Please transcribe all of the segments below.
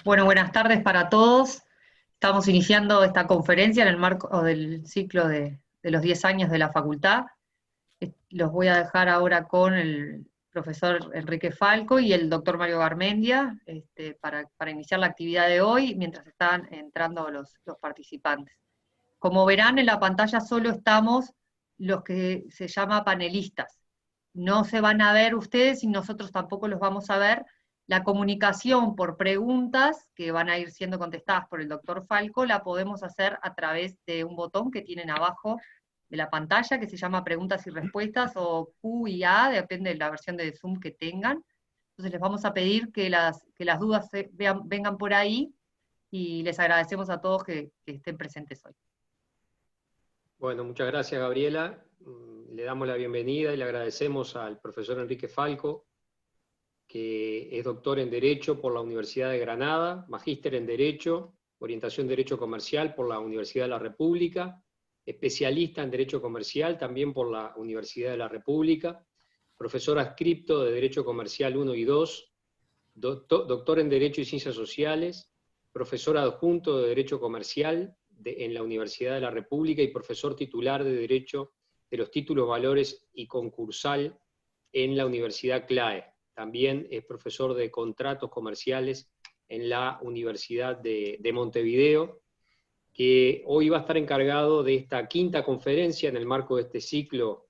Bueno, buenas tardes para todos. Estamos iniciando esta conferencia en el marco del ciclo de los 10 años de la facultad. Los voy a dejar ahora con el profesor Enrique Falco y el doctor Mario Garmendia para iniciar la actividad de hoy, mientras están entrando los participantes. Como verán, en la pantalla solo estamos los que se llama panelistas. No se van a ver ustedes y nosotros tampoco los vamos a ver. La comunicación por preguntas, que van a ir siendo contestadas por el doctor Falco, la podemos hacer a través de un botón que tienen abajo de la pantalla, que se llama preguntas y respuestas, o Q y A, depende de la versión de Zoom que tengan. Entonces les vamos a pedir que las dudas vengan por ahí, y les agradecemos a todos que estén presentes hoy. Bueno, muchas gracias, Gabriela. Le damos la bienvenida y le agradecemos al profesor Enrique Falco, que es doctor en Derecho por la Universidad de Granada, magíster en Derecho, orientación Derecho Comercial por la Universidad de la República, especialista en Derecho Comercial también por la Universidad de la República, profesor adscripto de Derecho Comercial 1 y 2, doctor en Derecho y Ciencias Sociales, profesor adjunto de Derecho Comercial en la Universidad de la República y profesor titular de Derecho de los Títulos, Valores y Concursal en la Universidad CLAE. También es profesor de Contratos Comerciales en la Universidad de Montevideo, que hoy va a estar encargado de esta quinta conferencia en el marco de este ciclo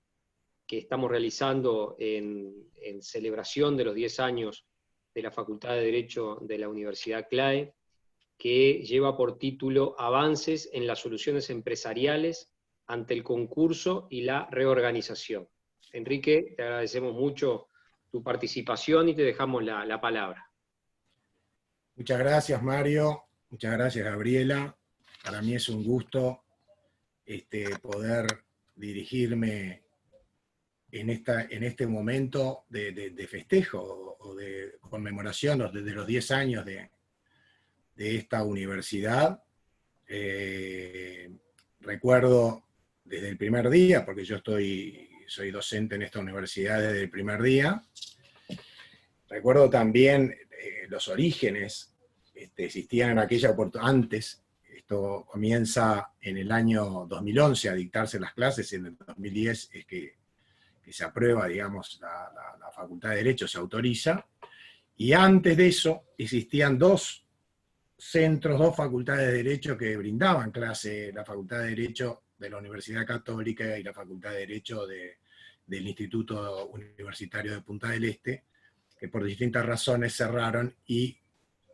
que estamos realizando en celebración de los 10 años de la Facultad de Derecho de la Universidad CLAE, que lleva por título Avances en las soluciones empresariales ante el concurso y la reorganización. Enrique, te agradecemos mucho tu participación y te dejamos la palabra. Muchas gracias, Mario. Muchas gracias, Gabriela. Para mí es un gusto poder dirigirme en este momento de festejo o de conmemoración desde los 10 años de esta universidad. Recuerdo desde el primer día, porque yo soy docente en esta universidad desde el primer día. Recuerdo también los orígenes, existían en aquella oportunidad, antes, esto comienza en el año 2011 a dictarse las clases, y en el 2010 es que se aprueba, digamos, la Facultad de Derecho, se autoriza, y antes de eso existían dos centros, dos facultades de Derecho que brindaban clase, la Facultad de Derecho de la Universidad Católica y la Facultad de Derecho del Instituto Universitario de Punta del Este, que por distintas razones cerraron, y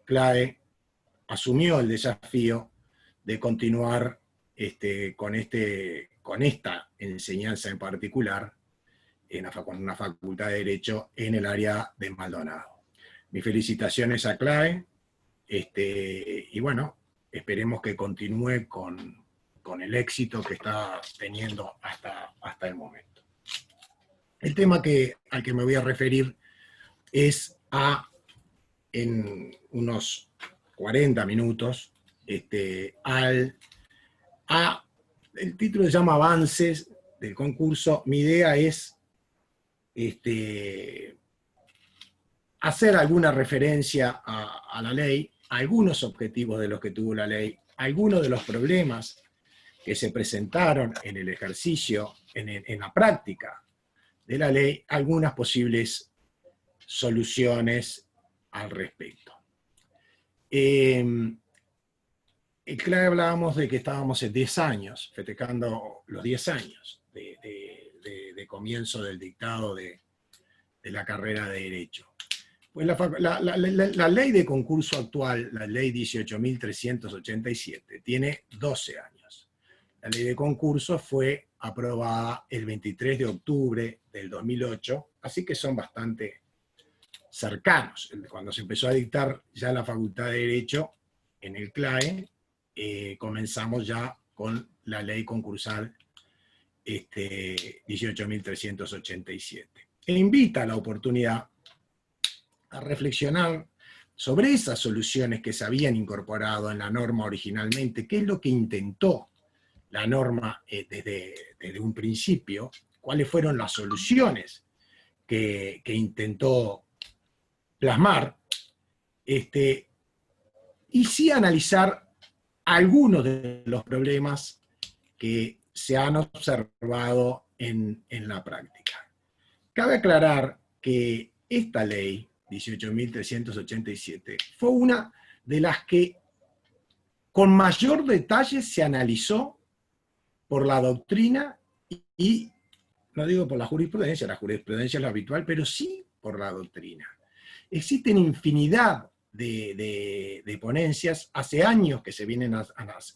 CLAE asumió el desafío de continuar con esta enseñanza en particular en una facultad de Derecho en el área de Maldonado. Mis felicitaciones a CLAE, y bueno, esperemos que continúe con el éxito que está teniendo hasta el momento. El tema al que me voy a referir es en unos 40 minutos, el título se llama Avances del concurso. Mi idea es hacer alguna referencia a la ley, a algunos objetivos de los que tuvo la ley, algunos de los problemas que se presentaron en el ejercicio, en la práctica de la ley, algunas posibles soluciones al respecto. En CLAE hablábamos de que estábamos en 10 años, festejando los 10 años de comienzo del dictado de la carrera de Derecho. Pues la ley de concurso actual, la ley 18.387, tiene 12 años. La ley de concurso fue aprobada el 23 de octubre del 2008, así que son bastante cercanos. Cuando se empezó a dictar ya la Facultad de Derecho en el CLAE, comenzamos ya con la ley concursal 18.387. E invita a la oportunidad a reflexionar sobre esas soluciones que se habían incorporado en la norma originalmente, qué es lo que intentó la norma desde un principio, cuáles fueron las soluciones que intentó plasmar, y sí analizar algunos de los problemas que se han observado en la práctica. Cabe aclarar que esta ley, 18.387, fue una de las que con mayor detalle se analizó por la doctrina y no digo por la jurisprudencia es lo habitual, pero sí por la doctrina. Existen infinidad de ponencias, hace años que se vienen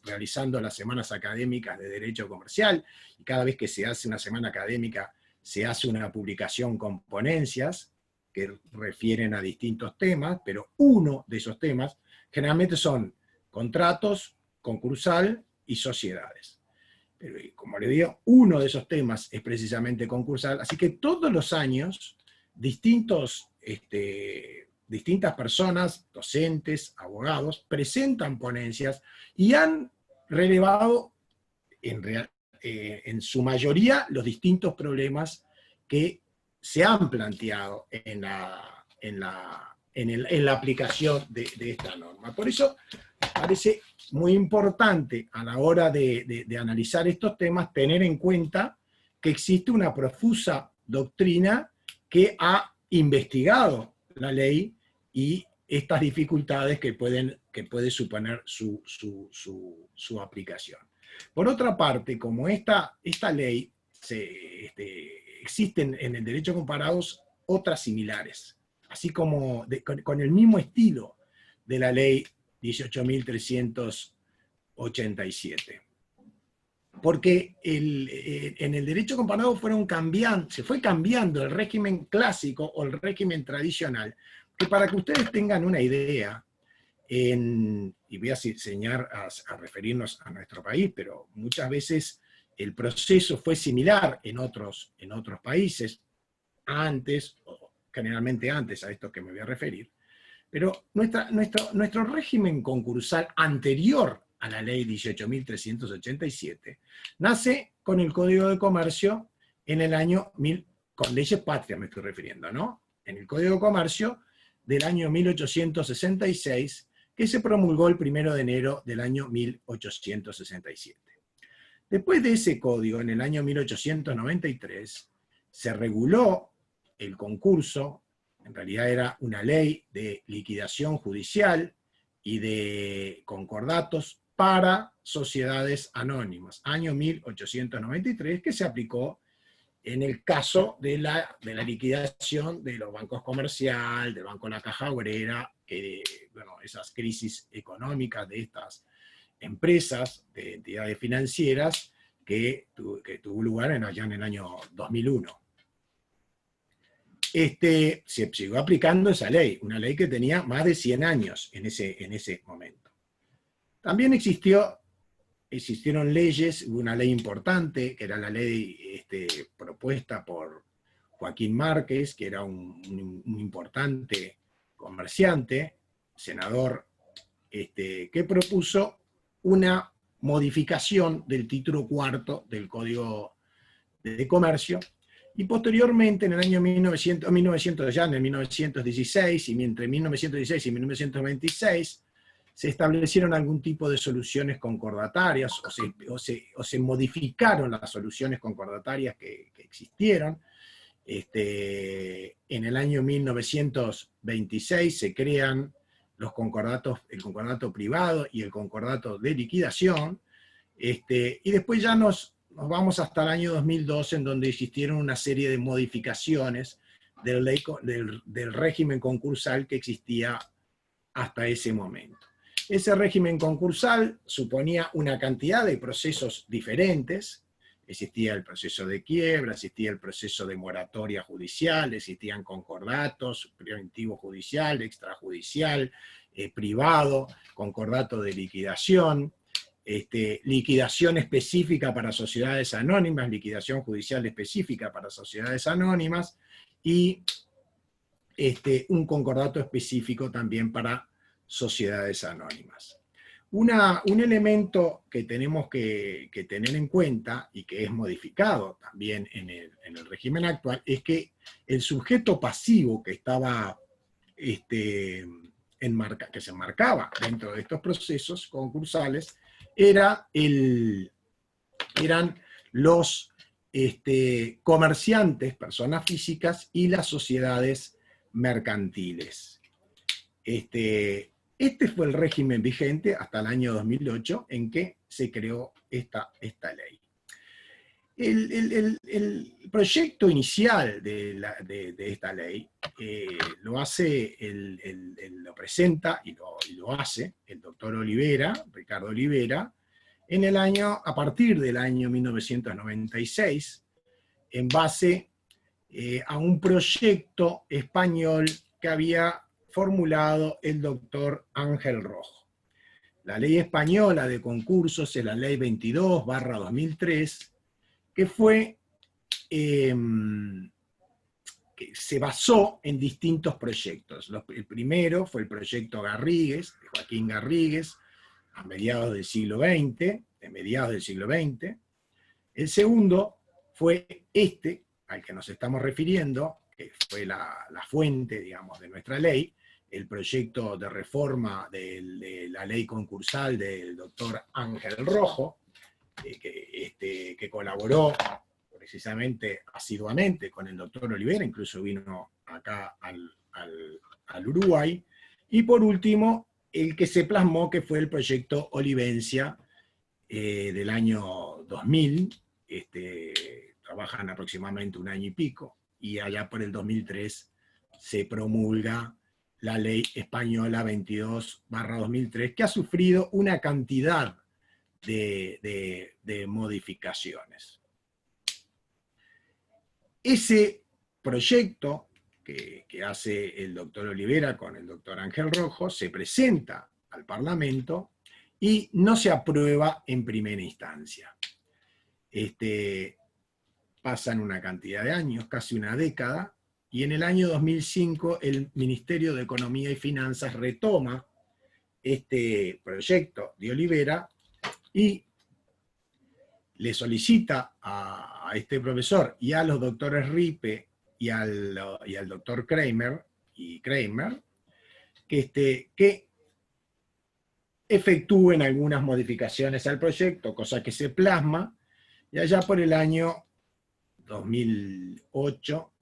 realizando las semanas académicas de Derecho Comercial, y cada vez que se hace una semana académica se hace una publicación con ponencias que refieren a distintos temas, pero uno de esos temas generalmente son contratos, concursal y sociedades. Pero, como le digo, uno de esos temas es precisamente concursal, así que todos los años distintas personas, docentes, abogados, presentan ponencias y han relevado en su mayoría los distintos problemas que se han planteado en la aplicación de esta norma. Por eso parece muy importante a la hora de analizar estos temas tener en cuenta que existe una profusa doctrina que ha investigado la ley y estas dificultades que puede suponer su aplicación. Por otra parte, como esta ley existen en el derecho comparados otras similares, así como con el mismo estilo de la ley 18.387. Porque en el derecho comparado se fue cambiando el régimen clásico o el régimen tradicional, que para que ustedes tengan una idea, y voy a enseñar a referirnos a nuestro país, pero muchas veces el proceso fue similar en otros países, antes, o generalmente antes a esto que me voy a referir, pero nuestro régimen concursal anterior a la ley 18.387 nace con el Código de Comercio en el año 1000, con leyes patrias me estoy refiriendo, ¿no? En el Código de Comercio del año 1866, que se promulgó el 1 de enero del año 1867. Después de ese código, en el año 1893, se reguló el concurso. En realidad era una ley de liquidación judicial y de concordatos para sociedades anónimas, año 1893, que se aplicó en el caso de la liquidación de los bancos comerciales, del Banco de la Caja Obrera, esas crisis económicas de estas empresas, de entidades financieras, que tuvo lugar allá en el año 2001. Se siguió aplicando esa ley, una ley que tenía más de 100 años en ese momento. También existieron leyes, hubo una ley importante, que era la ley propuesta por Joaquín Márquez, que era un importante comerciante, senador, que propuso una modificación del título cuarto del Código de Comercio, y posteriormente, en el año 1916, y entre 1916 y 1926, se establecieron algún tipo de soluciones concordatarias, o se modificaron las soluciones concordatarias que existieron. En el año 1926 se crean los concordatos, el concordato privado y el concordato de liquidación, y después ya nos vamos hasta el año 2012, en donde existieron una serie de modificaciones del régimen concursal que existía hasta ese momento. Ese régimen concursal suponía una cantidad de procesos diferentes. Existía el proceso de quiebra, existía el proceso de moratoria judicial, existían concordatos, preventivo judicial, extrajudicial, privado, concordato de liquidación, liquidación específica para sociedades anónimas, liquidación judicial específica para sociedades anónimas, y un concordato específico también para sociedades anónimas. Un elemento que tenemos que tener en cuenta, y que es modificado también en el régimen actual, es que el sujeto pasivo que estaba en que se enmarcaba dentro de estos procesos concursales eran los comerciantes, personas físicas, y las sociedades mercantiles. Este fue el régimen vigente hasta el año 2008 en que se creó esta ley. El proyecto inicial de esta ley lo presenta y lo hace el doctor Ricardo Olivera, a partir del año 1996, en base a un proyecto español que había formulado el doctor Ángel Rojo. La ley española de concursos es la ley 22/2003, que se basó en distintos proyectos. El primero fue el proyecto Garrigues, de Joaquín Garrigues, a mediados del siglo XX. El segundo fue al que nos estamos refiriendo, que fue la fuente, digamos, de nuestra ley, el proyecto de reforma de la ley concursal del doctor Ángel Rojo, que colaboró precisamente asiduamente con el doctor Olivera, incluso vino acá al Uruguay. Y por último, el que se plasmó, que fue el proyecto Olivencia del año 2000, trabajan aproximadamente un año y pico, y allá por el 2003 se promulga la ley española 22/2003, que ha sufrido una cantidad de modificaciones. Ese proyecto que hace el doctor Olivera con el doctor Ángel Rojo se presenta al Parlamento y no se aprueba en primera instancia. Pasan una cantidad de años, casi una década, y en el año 2005 el Ministerio de Economía y Finanzas retoma este proyecto de Olivera y le solicita a este profesor y a los doctores Ripe y al doctor Kramer que efectúen algunas modificaciones al proyecto, cosa que se plasma, y allá por el año 2008,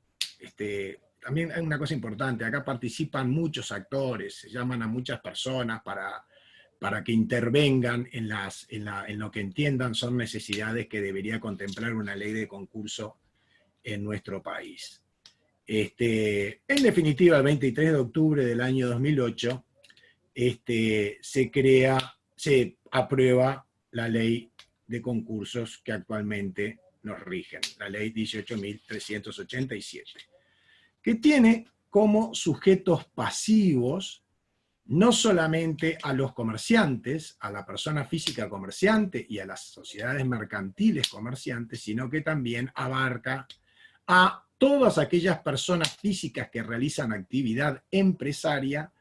también hay una cosa importante, acá participan muchos actores, se llaman a muchas personas para que intervengan en lo que entiendan son necesidades que debería contemplar una ley de concurso en nuestro país. En definitiva, el 23 de octubre del año 2008, se aprueba la ley de concursos que actualmente nos rigen, la ley 18.387, que tiene como sujetos pasivos no solamente a los comerciantes, a la persona física comerciante y a las sociedades mercantiles comerciantes, sino que también abarca a todas aquellas personas físicas que realizan actividad empresaria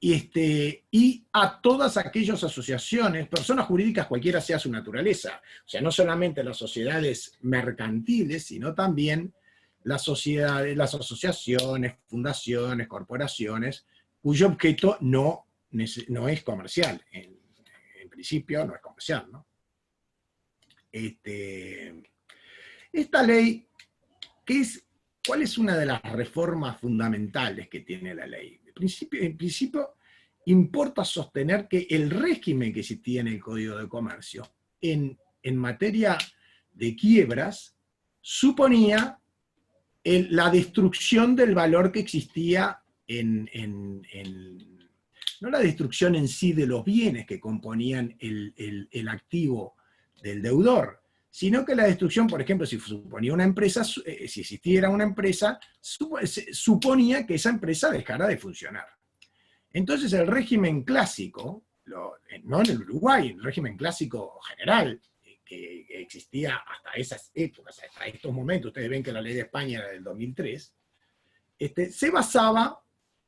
y a todas aquellas asociaciones, personas jurídicas cualquiera sea su naturaleza. O sea, no solamente las sociedades mercantiles, sino también las sociedades, las asociaciones, fundaciones, corporaciones, cuyo objeto no es comercial. En principio no es comercial, ¿no? Esta ley, ¿cuál es una de las reformas fundamentales que tiene la ley? En principio, importa sostener que el régimen que se tiene en el Código de Comercio en materia de quiebras suponía la destrucción del valor que existía no la destrucción en sí de los bienes que componían el activo del deudor, sino que la destrucción, por ejemplo, si suponía una empresa, si existiera una empresa, suponía que esa empresa dejara de funcionar. Entonces el régimen clásico, no en el Uruguay, el régimen clásico general, que existía hasta esas épocas, hasta estos momentos, ustedes ven que la ley de España era del 2003, se basaba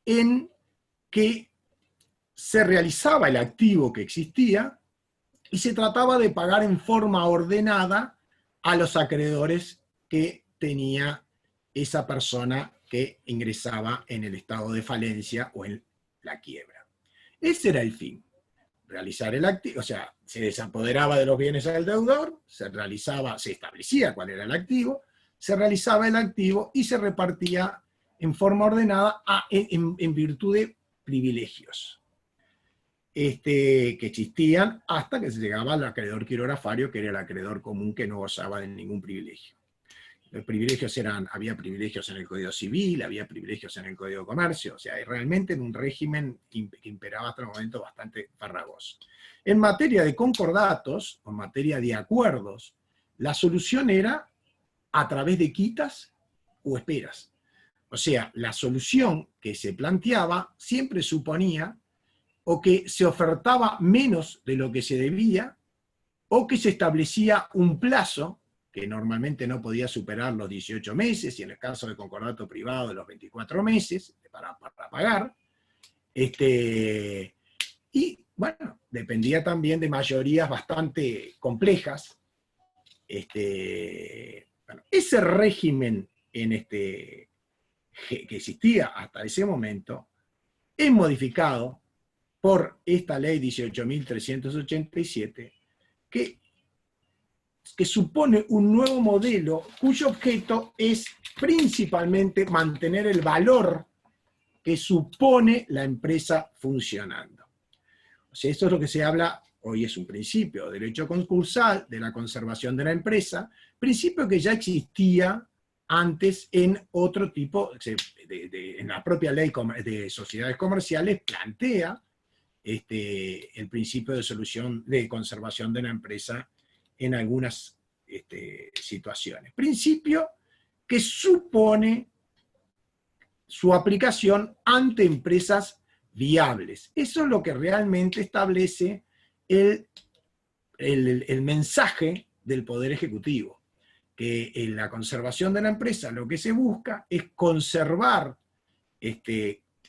en que se realizaba el activo que existía y se trataba de pagar en forma ordenada a los acreedores que tenía esa persona que ingresaba en el estado de falencia o en la quiebra. Ese era el fin. Realizar el activo, o sea, se desapoderaba de los bienes al deudor, se establecía cuál era el activo, se realizaba el activo y se repartía en forma ordenada en virtud de privilegios que existían hasta que se llegaba al acreedor quirografario, que era el acreedor común que no gozaba de ningún privilegio. Los privilegios había privilegios en el Código Civil, había privilegios en el Código de Comercio, o sea, realmente en un régimen que imperaba hasta el momento bastante farragoso. En materia de concordatos, o en materia de acuerdos, la solución era a través de quitas o esperas. O sea, la solución que se planteaba siempre suponía o que se ofertaba menos de lo que se debía, o que se establecía un plazo que normalmente no podía superar los 18 meses, y en el caso de concordato privado, los 24 meses para pagar. Y bueno, dependía también de mayorías bastante complejas. Bueno, ese régimen que existía hasta ese momento es modificado por esta ley 18.387, que supone un nuevo modelo cuyo objeto es principalmente mantener el valor que supone la empresa funcionando. O sea, esto es lo que se habla, hoy es un principio de derecho concursal, de la conservación de la empresa, principio que ya existía antes en otro tipo, en la propia ley de sociedades comerciales plantea el principio de conservación de la empresa en algunas situaciones. Principio que supone su aplicación ante empresas viables. Eso es lo que realmente establece el mensaje del Poder Ejecutivo, que en la conservación de la empresa lo que se busca es conservar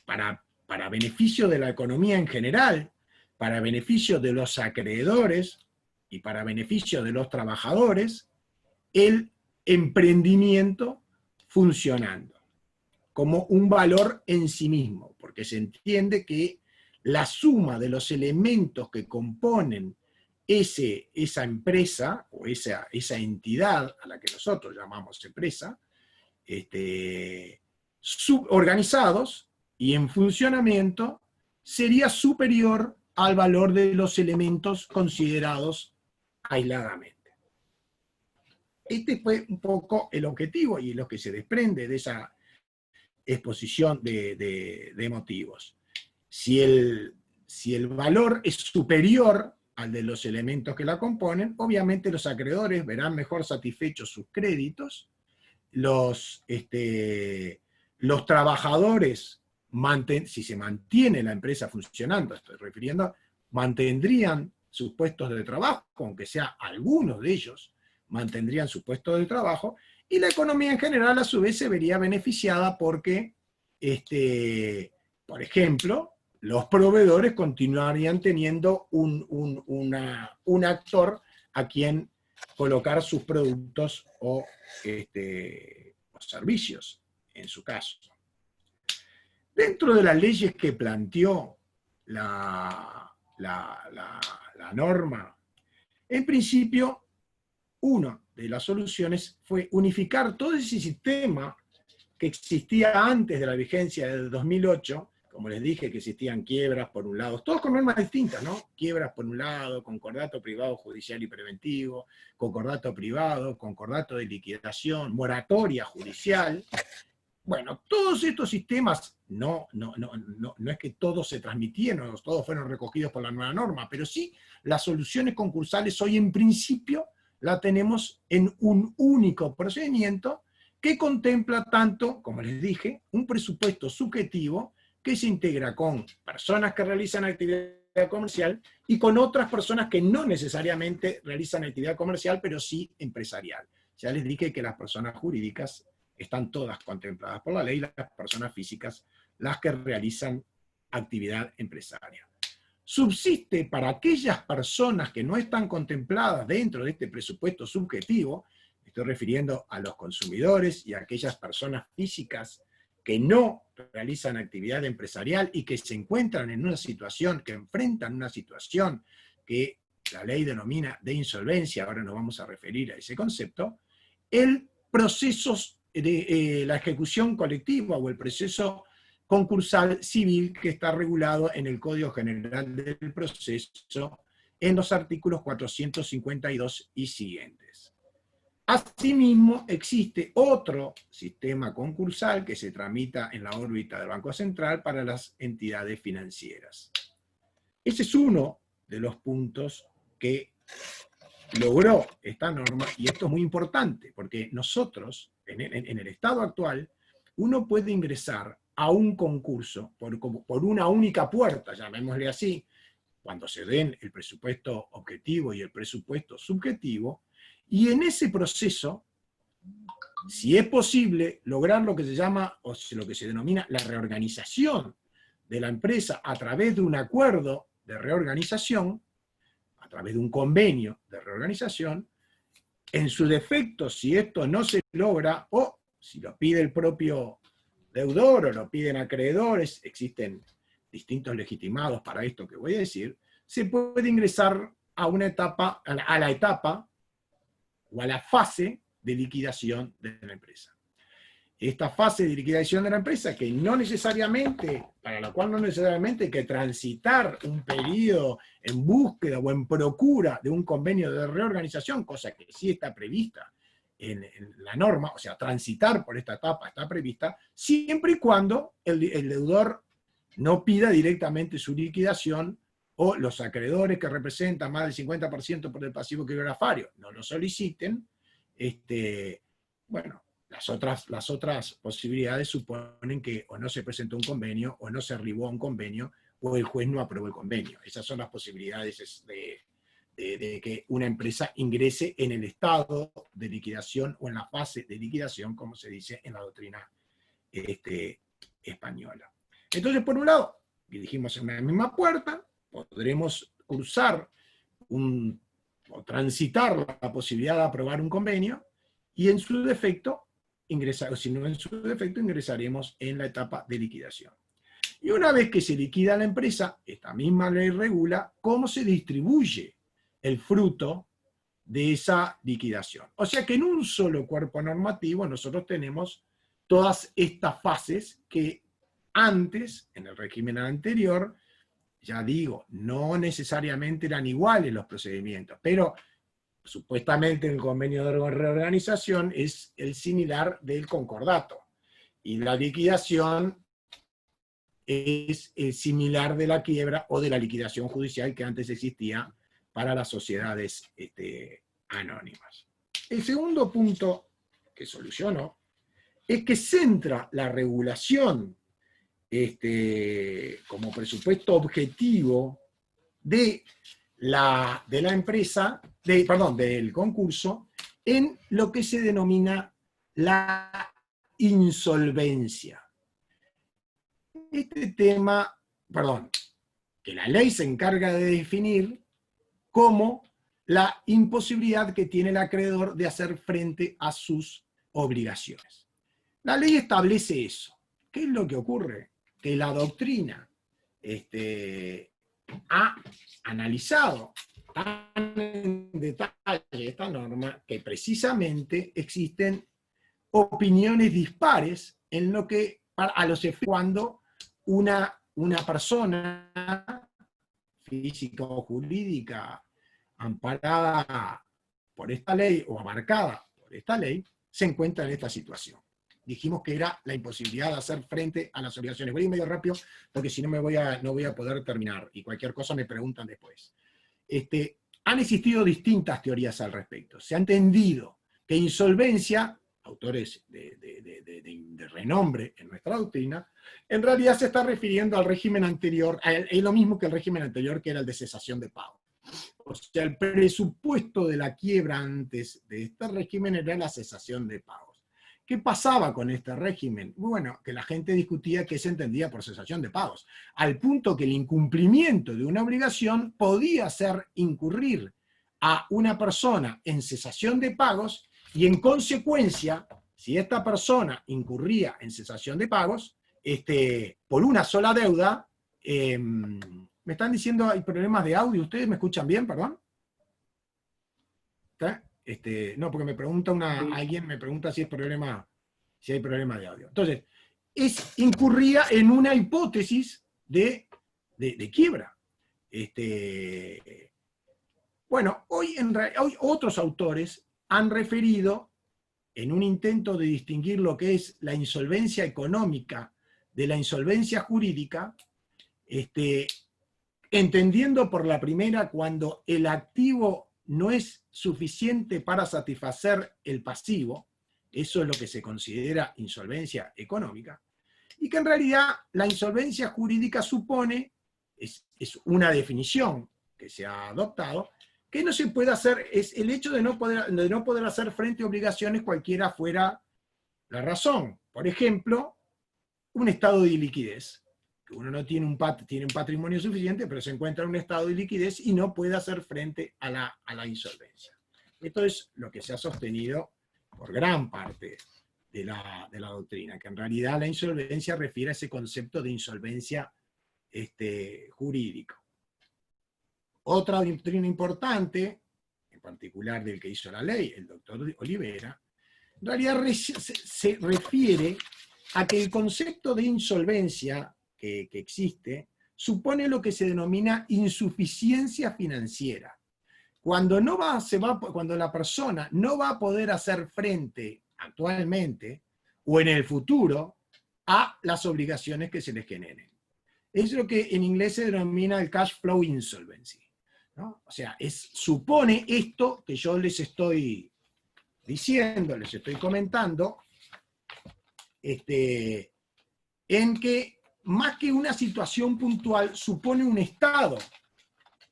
para beneficio de la economía en general, para beneficio de los acreedores y para beneficio de los trabajadores, el emprendimiento funcionando como un valor en sí mismo, porque se entiende que la suma de los elementos que componen esa empresa o esa entidad a la que nosotros llamamos empresa, organizados y en funcionamiento, sería superior al valor de los elementos considerados aisladamente. Este fue un poco el objetivo y lo que se desprende de esa exposición de motivos. Si el valor es superior al de los elementos que la componen, obviamente los acreedores verán mejor satisfechos sus créditos, los trabajadores, si se mantiene la empresa funcionando, estoy refiriendo, mantendrían sus puestos de trabajo, aunque sea algunos de ellos mantendrían sus puestos de trabajo, y la economía en general a su vez se vería beneficiada porque, por ejemplo, los proveedores continuarían teniendo un actor a quien colocar sus productos o servicios, en su caso. Dentro de las leyes que planteó la norma, en principio, una de las soluciones fue unificar todo ese sistema que existía antes de la vigencia del 2008, como les dije, que existían quiebras por un lado, todos con normas distintas, ¿no? Quiebras por un lado, concordato privado judicial y preventivo, concordato privado, concordato de liquidación, moratoria judicial. Bueno, todos estos sistemas, no es que todos se transmitieron, todos fueron recogidos por la nueva norma, pero sí las soluciones concursales hoy en principio la tenemos en un único procedimiento que contempla tanto, como les dije, un presupuesto subjetivo que se integra con personas que realizan actividad comercial y con otras personas que no necesariamente realizan actividad comercial, pero sí empresarial. Ya les dije que las personas jurídicas están todas contempladas por la ley, las personas físicas las que realizan actividad empresaria. Subsiste para aquellas personas que no están contempladas dentro de este presupuesto subjetivo, estoy refiriendo a los consumidores y a aquellas personas físicas que no realizan actividad empresarial y que se encuentran en una situación, que enfrentan una situación que la ley denomina de insolvencia, ahora nos vamos a referir a ese concepto, el proceso de la ejecución colectiva o el proceso concursal civil que está regulado en el Código General del Proceso en los artículos 452 y siguientes. Asimismo, existe otro sistema concursal que se tramita en la órbita del Banco Central para las entidades financieras. Ese es uno de los puntos que logró esta norma, y esto es muy importante, porque nosotros, en el estado actual, uno puede ingresar a un concurso por una única puerta, llamémosle así, cuando se den el presupuesto objetivo y el presupuesto subjetivo, y en ese proceso, si es posible, lograr lo que se llama, o lo que se denomina la reorganización de la empresa a través de un acuerdo de reorganización, a través de un convenio de reorganización, en su defecto, si esto no se logra, o si lo pide el propio deudor o lo piden acreedores, existen distintos legitimados para esto que voy a decir, se puede ingresar a una etapa, a la etapa o a la fase de liquidación de la empresa. Esta fase de liquidación de la empresa, que no necesariamente, para la cual no necesariamente hay que transitar un periodo en búsqueda o en procura de un convenio de reorganización, cosa que sí está prevista en la norma, o sea, transitar por esta etapa está prevista, siempre y cuando el deudor no pida directamente su liquidación o los acreedores que representan más del 50% por el pasivo criptografario no lo soliciten. Bueno, las otras posibilidades suponen que o no se presentó un convenio, o no se arribó a un convenio, o el juez no aprobó el convenio. Esas son las posibilidades de que una empresa ingrese en el estado de liquidación o en la fase de liquidación, como se dice en la doctrina española. Entonces, por un lado, dijimos en una misma puerta, podremos cruzar o transitar la posibilidad de aprobar un convenio, y en su defecto, si no en su defecto, ingresaremos en la etapa de liquidación. Y una vez que se liquida la empresa, esta misma ley regula cómo se distribuye el fruto de esa liquidación. O sea que en un solo cuerpo normativo nosotros tenemos todas estas fases que antes, en el régimen anterior, ya digo, no necesariamente eran iguales los procedimientos, pero supuestamente el convenio de reorganización es el similar del concordato, y la liquidación es similar de la quiebra o de la liquidación judicial que antes existía para las sociedades anónimas. El segundo punto que solucionó es que centra la regulación como presupuesto objetivo de la empresa, del concurso, en lo que se denomina la insolvencia. Este tema, que la ley se encarga de definir como la imposibilidad que tiene el acreedor de hacer frente a sus obligaciones. La ley establece eso. ¿Qué es lo que ocurre? Que la doctrina ha analizado tan en detalle esta norma que precisamente existen opiniones dispares en lo que, a los efectos, cuando una persona física o jurídica amparada por esta ley o abarcada por esta ley se encuentra en esta situación. Dijimos que era la imposibilidad de hacer frente a las obligaciones. Voy a ir medio rápido porque si no no voy a poder terminar, y cualquier cosa me preguntan después. Han existido distintas teorías al respecto. Se ha entendido que insolvencia, autores de renombre en nuestra doctrina, en realidad se está refiriendo al régimen anterior, es lo mismo que el régimen anterior, que era el de cesación de pago. O sea, el presupuesto de la quiebra antes de este régimen era la cesación de pagos. ¿Qué pasaba con este régimen? Bueno, que la gente discutía qué se entendía por cesación de pagos, al punto que el incumplimiento de una obligación podía hacer incurrir a una persona en cesación de pagos, y en consecuencia, si esta persona incurría en cesación de pagos, por una sola deuda, me están diciendo hay problemas de audio, ¿ustedes me escuchan bien, perdón? No, porque me pregunta alguien me pregunta si hay problema de audio. Entonces, incurría en una hipótesis de quiebra. Bueno, hoy otros autores han referido, en un intento de distinguir lo que es la insolvencia económica de la insolvencia jurídica, entendiendo por la primera cuando el activo no es suficiente para satisfacer el pasivo, eso es lo que se considera insolvencia económica, y que en realidad la insolvencia jurídica supone, es una definición que se ha adoptado, que no se puede hacer, es el hecho de no poder hacer frente a obligaciones cualquiera fuera la razón. Por ejemplo, un estado de iliquidez. Uno no tiene un patrimonio suficiente, pero se encuentra en un estado de liquidez y no puede hacer frente a la insolvencia. Esto es lo que se ha sostenido por gran parte de la doctrina, que en realidad la insolvencia refiere a ese concepto de insolvencia jurídico. Otra doctrina importante, en particular del que hizo la ley, el doctor Olivera, en realidad se refiere a que el concepto de insolvencia que existe supone lo que se denomina insuficiencia financiera. Cuando la persona no va a poder hacer frente actualmente o en el futuro a las obligaciones que se les generen. Es lo que en inglés se denomina el cash flow insolvency, ¿no? O sea, supone esto que yo les estoy diciendo, les estoy comentando, en que más que una situación puntual supone un estado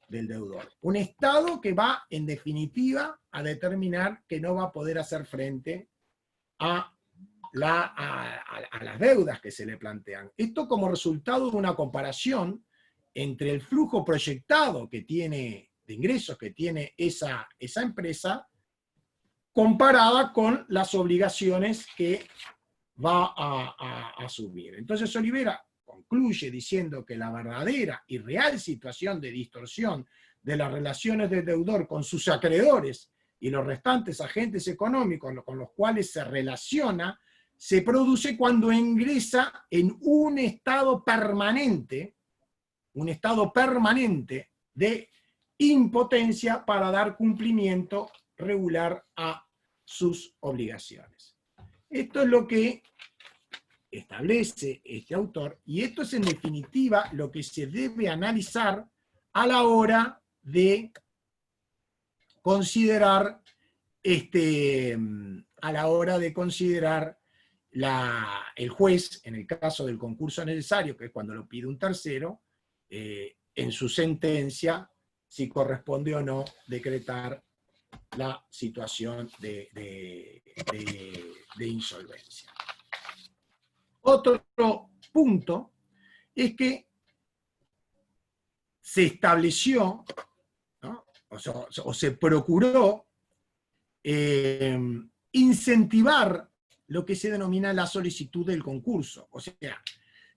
del deudor. Un estado que va, en definitiva, a determinar que no va a poder hacer frente a las deudas que se le plantean. Esto como resultado de una comparación entre el flujo proyectado que tiene, de ingresos que tiene esa empresa, comparada con las obligaciones que va a asumir. Entonces Olivera concluye diciendo que la verdadera y real situación de distorsión de las relaciones del deudor con sus acreedores y los restantes agentes económicos con los cuales se relaciona, se produce cuando ingresa en un estado permanente de impotencia para dar cumplimiento regular a sus obligaciones. Esto es lo que establece este autor, y esto es en definitiva lo que se debe analizar a la hora de considerar el juez, en el caso del concurso necesario, que es cuando lo pide un tercero, en su sentencia, si corresponde o no decretar la situación de insolvencia. Otro punto es que se estableció, ¿no? o se procuró incentivar lo que se denomina la solicitud del concurso. O sea,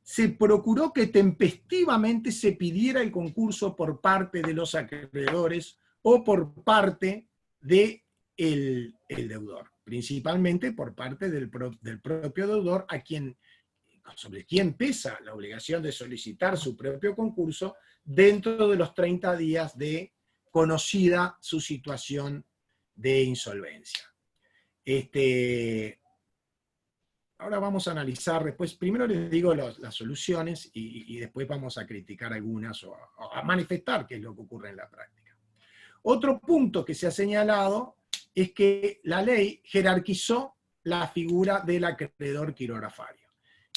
se procuró que tempestivamente se pidiera el concurso por parte de los acreedores o por parte del deudor, principalmente por parte del propio deudor, sobre quien pesa la obligación de solicitar su propio concurso dentro de los 30 días de conocida su situación de insolvencia. Ahora vamos a analizar, después, primero les digo las soluciones y después vamos a criticar algunas o a manifestar qué es lo que ocurre en la práctica. Otro punto que se ha señalado es que la ley jerarquizó la figura del acreedor quirografario.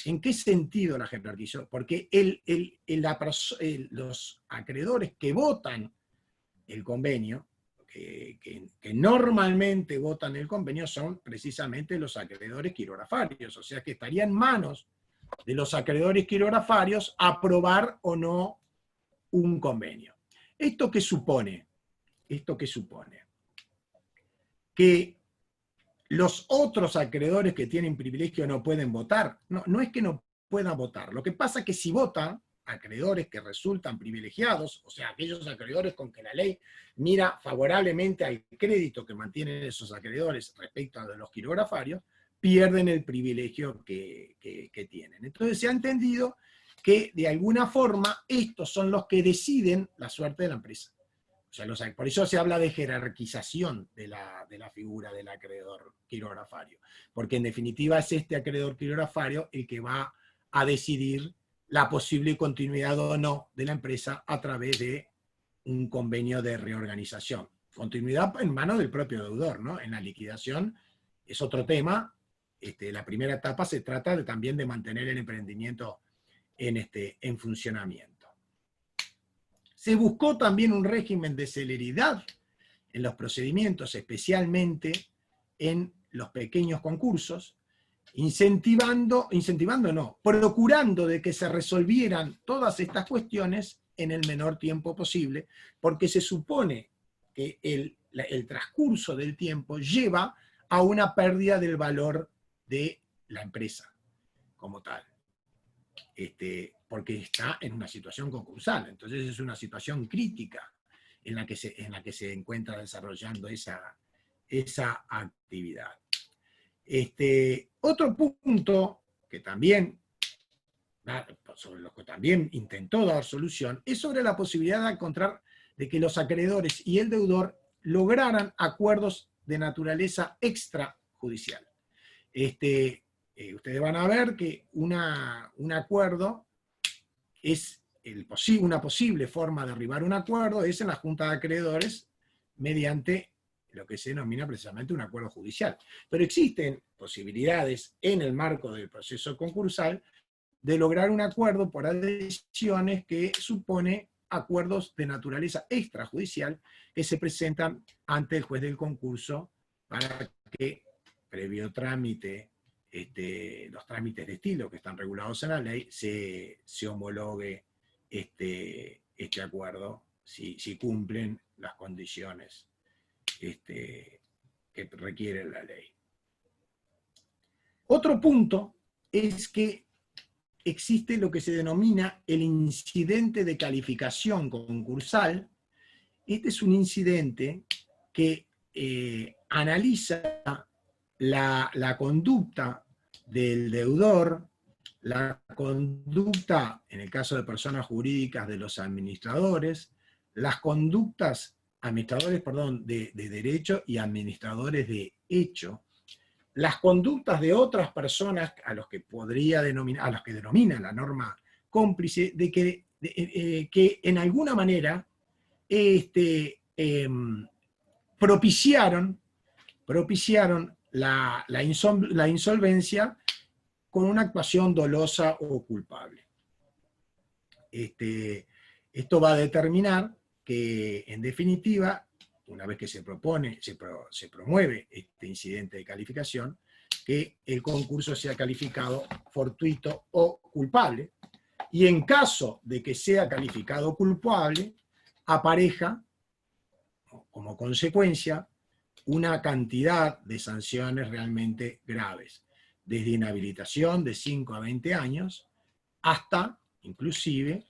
¿En qué sentido la jerarquizó? Porque los acreedores que votan el convenio, que normalmente votan el convenio, son precisamente los acreedores quirografarios, o sea que estaría en manos de los acreedores quirografarios aprobar o no un convenio. ¿Esto qué supone? Que los otros acreedores que tienen privilegio no pueden votar. No, no es que no puedan votar. Lo que pasa es que si votan acreedores que resultan privilegiados, o sea, aquellos acreedores con que la ley mira favorablemente al crédito que mantienen esos acreedores respecto a los quirografarios, pierden el privilegio que tienen. Entonces se ha entendido que de alguna forma estos son los que deciden la suerte de la empresa. O sea, por eso se habla de jerarquización de la figura del acreedor quirografario, porque en definitiva es este acreedor quirografario el que va a decidir la posible continuidad o no de la empresa a través de un convenio de reorganización. Continuidad en manos del propio deudor, ¿no? En la liquidación es otro tema. La primera etapa se trata también de mantener el emprendimiento en funcionamiento. Se buscó también un régimen de celeridad en los procedimientos, especialmente en los pequeños concursos, procurando de que se resolvieran todas estas cuestiones en el menor tiempo posible, porque se supone que el transcurso del tiempo lleva a una pérdida del valor de la empresa como tal. Porque está en una situación concursal, entonces es una situación crítica en la que se encuentra desarrollando esa actividad. Otro punto que también, sobre lo que también intentó dar solución, es sobre la posibilidad de encontrar de que los acreedores y el deudor lograran acuerdos de naturaleza extrajudicial. Ustedes van a ver que un acuerdo es una posible forma de arribar a un acuerdo, es en la Junta de Acreedores mediante lo que se denomina precisamente un acuerdo judicial. Pero existen posibilidades en el marco del proceso concursal de lograr un acuerdo por adhesiones que supone acuerdos de naturaleza extrajudicial que se presentan ante el juez del concurso para que, previo trámite, los trámites de estilo que están regulados en la ley, se homologue este acuerdo si cumplen las condiciones que requiere la ley. Otro punto es que existe lo que se denomina el incidente de calificación concursal. Este es un incidente que analiza la conducta del deudor, la conducta, en el caso de personas jurídicas, de los administradores, las conductas, de derecho y administradores de hecho, las conductas de otras personas a los que denomina la norma cómplice, de que en alguna manera propiciaron la insolvencia con una actuación dolosa o culpable. Esto va a determinar que, en definitiva, una vez que se promueve este incidente de calificación, que el concurso sea calificado fortuito o culpable, y en caso de que sea calificado culpable, apareja, como consecuencia, una cantidad de sanciones realmente graves, desde inhabilitación de 5 a 20 años, hasta, inclusive,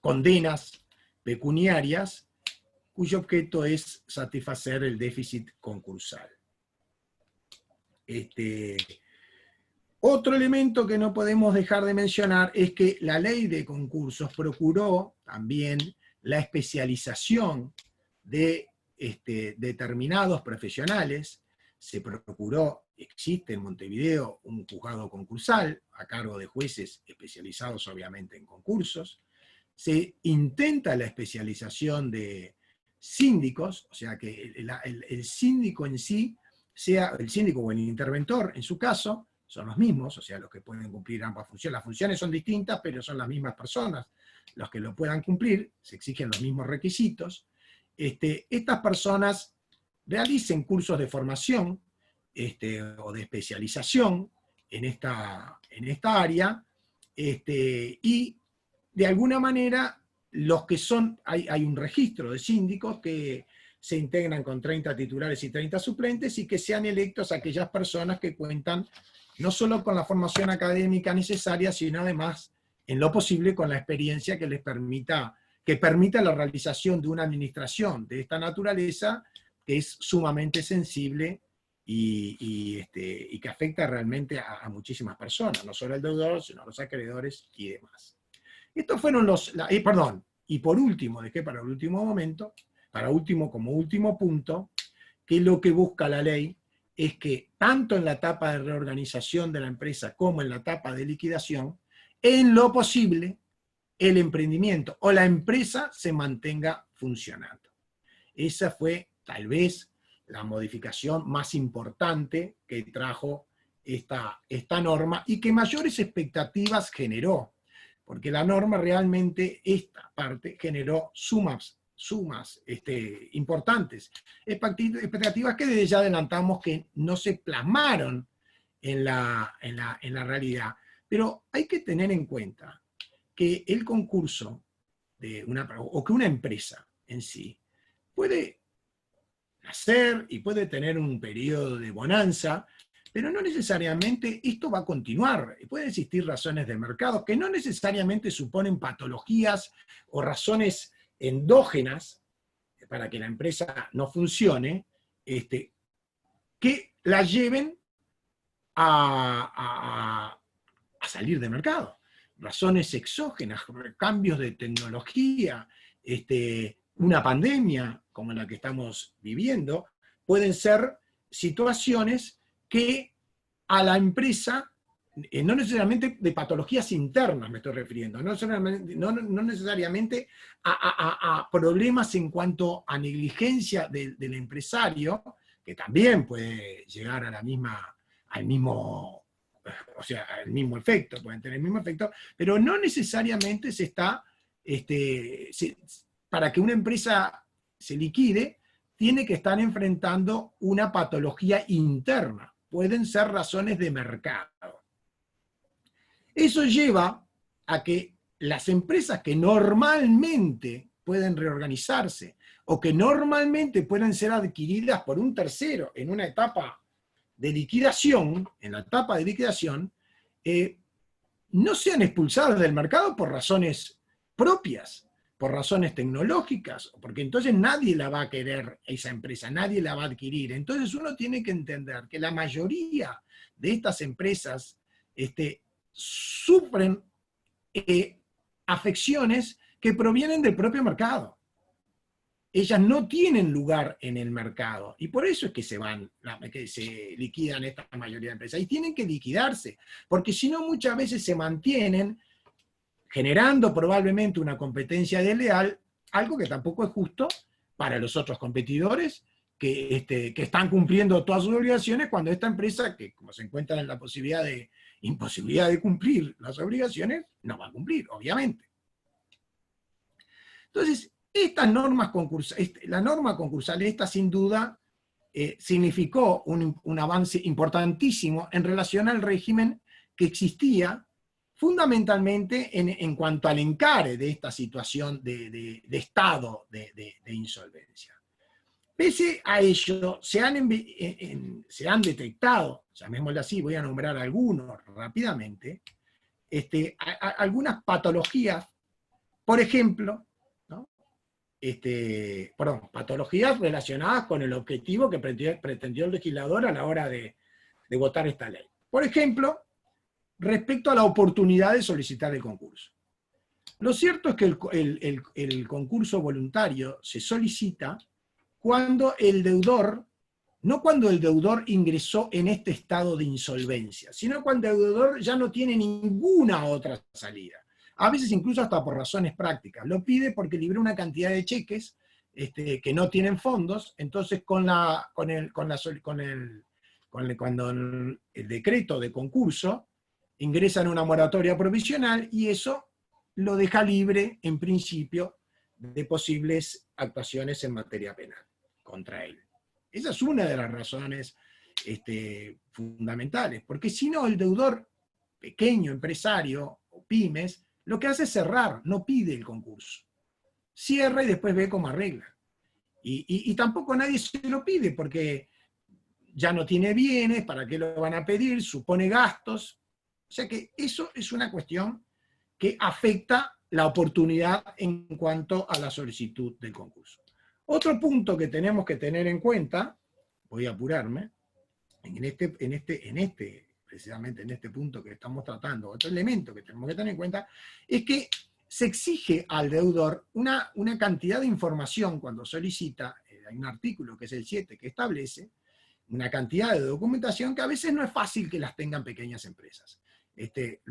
condenas pecuniarias, cuyo objeto es satisfacer el déficit concursal. Otro elemento que no podemos dejar de mencionar es que la ley de concursos procuró también la especialización de determinados profesionales. Se procuró, existe en Montevideo un juzgado concursal a cargo de jueces especializados obviamente en concursos. Se intenta la especialización de síndicos, o sea que el síndico en sí, sea el síndico o el interventor en su caso, son los mismos, o sea, los que pueden cumplir ambas funciones. Las funciones son distintas, pero son las mismas personas. Los que lo puedan cumplir, se exigen los mismos requisitos. Estas personas realicen cursos de formación o de especialización en esta área, y de alguna manera hay un registro de síndicos que se integran con 30 titulares y 30 suplentes, y que sean electos aquellas personas que cuentan no solo con la formación académica necesaria, sino además, en lo posible, con la experiencia que les permita la realización de una administración de esta naturaleza, que es sumamente sensible y que afecta realmente a muchísimas personas, no solo al deudor, sino a los acreedores y demás. Estos fueron y por último, dejé para el último momento, como último punto, que lo que busca la ley es que tanto en la etapa de reorganización de la empresa como en la etapa de liquidación, en lo posible, el emprendimiento o la empresa se mantenga funcionando. Esa fue, tal vez, la modificación más importante que trajo esta norma y que mayores expectativas generó, porque la norma realmente, esta parte, generó sumas importantes, expectativas que desde ya adelantamos que no se plasmaron en la realidad. Pero hay que tener en cuenta que el concurso o que una empresa en sí puede nacer y puede tener un periodo de bonanza, pero no necesariamente esto va a continuar. Pueden existir razones de mercado que no necesariamente suponen patologías o razones endógenas para que la empresa no funcione, que la lleven a salir de mercado. Razones exógenas, cambios de tecnología, una pandemia como la que estamos viviendo, pueden ser situaciones que a la empresa, no necesariamente de patologías internas me estoy refiriendo, no necesariamente a problemas en cuanto a negligencia del empresario, que también puede llegar al mismo efecto, pueden tener el mismo efecto, pero no necesariamente para que una empresa se liquide, tiene que estar enfrentando una patología interna. Pueden ser razones de mercado. Eso lleva a que las empresas que normalmente pueden reorganizarse o que normalmente pueden ser adquiridas por un tercero en una etapa de liquidación, no sean expulsadas del mercado por razones propias, por razones tecnológicas, porque entonces nadie la va a querer esa empresa, nadie la va a adquirir. Entonces uno tiene que entender que la mayoría de estas empresas sufren afecciones que provienen del propio mercado. Ellas no tienen lugar en el mercado, y por eso es que se liquidan esta mayoría de empresas, y tienen que liquidarse, porque si no muchas veces se mantienen generando probablemente una competencia desleal, algo que tampoco es justo para los otros competidores que están cumpliendo todas sus obligaciones, cuando esta empresa, que como se encuentra en la imposibilidad de cumplir las obligaciones, no va a cumplir, obviamente. Entonces, la norma concursal esta sin duda significó un avance importantísimo en relación al régimen que existía fundamentalmente en cuanto al encare de esta situación de estado de insolvencia. Pese a ello, se han detectado, llamémoslo así, voy a nombrar algunos rápidamente, algunas patologías, por ejemplo, ¿no? Patologías relacionadas con el objetivo que pretendió el legislador a la hora de votar esta ley. Por ejemplo, respecto a la oportunidad de solicitar el concurso. Lo cierto es que el concurso voluntario se solicita cuando no cuando el deudor ingresó en este estado de insolvencia, sino cuando el deudor ya no tiene ninguna otra salida. A veces incluso hasta por razones prácticas. Lo pide porque libró una cantidad de cheques que no tienen fondos, entonces cuando el decreto de concurso ingresa en una moratoria provisional y eso lo deja libre, en principio, de posibles actuaciones en materia penal contra él. Esa es una de las razones fundamentales, porque si no, el deudor pequeño, empresario o pymes, lo que hace es cerrar, no pide el concurso. Cierra y después ve cómo arregla. Y tampoco nadie se lo pide, porque ya no tiene bienes, ¿para qué lo van a pedir? Supone gastos. O sea que eso es una cuestión que afecta la oportunidad en cuanto a la solicitud del concurso. Otro punto que tenemos que tener en cuenta, voy a apurarme, precisamente en este punto que estamos tratando, otro elemento que tenemos que tener en cuenta, es que se exige al deudor una cantidad de información cuando solicita, hay un artículo que es el 7 que establece, una cantidad de documentación que a veces no es fácil que las tengan pequeñas empresas.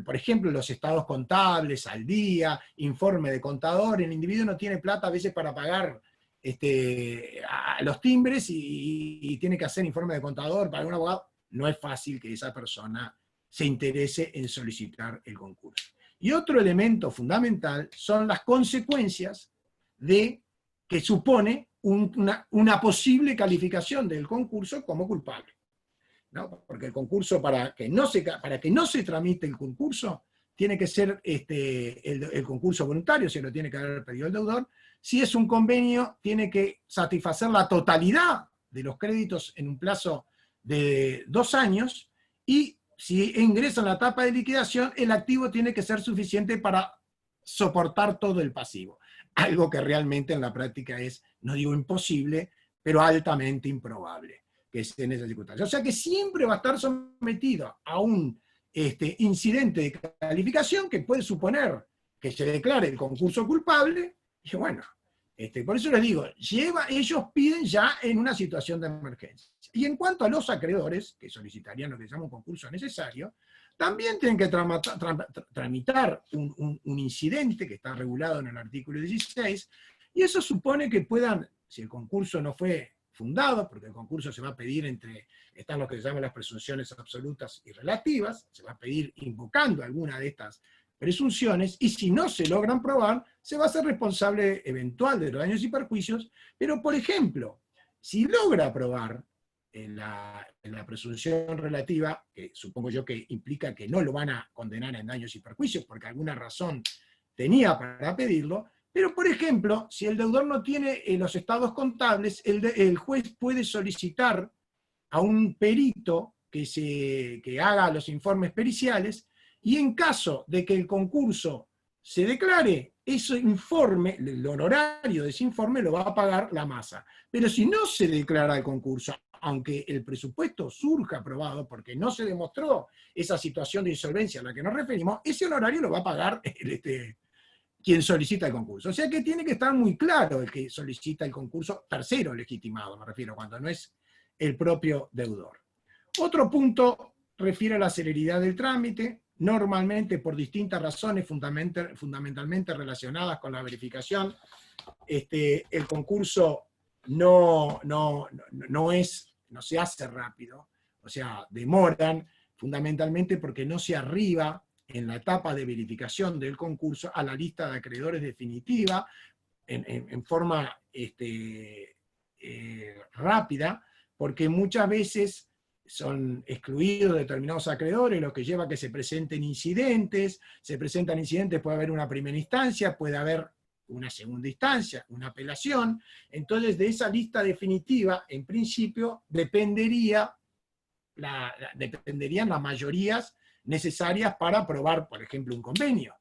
Por ejemplo, los estados contables al día, informe de contador, el individuo no tiene plata a veces para pagar a los timbres y tiene que hacer informe de contador para un abogado. No es fácil que esa persona se interese en solicitar el concurso. Y otro elemento fundamental son las consecuencias de que supone una posible calificación del concurso como culpable, ¿no? Porque el concurso, para que no se tramite el concurso, tiene que ser el concurso voluntario, se lo tiene que haber pedido el deudor. Si es un convenio, tiene que satisfacer la totalidad de los créditos en un plazo de 2 años, y si ingresa en la etapa de liquidación, el activo tiene que ser suficiente para soportar todo el pasivo. Algo que realmente en la práctica es, no digo imposible, pero altamente improbable que esté en esas circunstancias. O sea que siempre va a estar sometido a un incidente de calificación que puede suponer que se declare el concurso culpable, y bueno, por eso les digo, ellos piden ya en una situación de emergencia. Y en cuanto a los acreedores, que solicitarían lo que se llama un concurso necesario, también tienen que tramitar un incidente que está regulado en el artículo 16, y eso supone que puedan, si el concurso no fue fundado, porque el concurso se va a pedir están lo que se llaman las presunciones absolutas y relativas, se va a pedir invocando alguna de estas presunciones, y si no se logran probar, se va a ser responsable eventual de los daños y perjuicios, pero por ejemplo, si logra probar en la presunción relativa, que supongo yo que implica que no lo van a condenar en daños y perjuicios, porque alguna razón tenía para pedirlo, pero por ejemplo, si el deudor no tiene los estados contables, el juez puede solicitar a un perito que haga los informes periciales, y en caso de que el concurso se declare, ese informe, el honorario de ese informe lo va a pagar la masa. Pero si no se declara el concurso, aunque el presupuesto surja aprobado, porque no se demostró esa situación de insolvencia a la que nos referimos, ese honorario lo va a pagar quien solicita el concurso. O sea que tiene que estar muy claro el que solicita el concurso, tercero legitimado, me refiero, cuando no es el propio deudor. Otro punto refiere a la celeridad del trámite, normalmente por distintas razones, fundamentalmente relacionadas con la verificación. El concurso no se hace rápido, o sea, demoran, fundamentalmente porque no se arriba en la etapa de verificación del concurso a la lista de acreedores definitiva en forma rápida, porque muchas veces son excluidos determinados acreedores, lo que lleva a que se presentan incidentes, puede haber una primera instancia, puede haber una segunda instancia, una apelación. Entonces de esa lista definitiva, en principio, dependerían las mayorías necesarias para aprobar, por ejemplo, un convenio,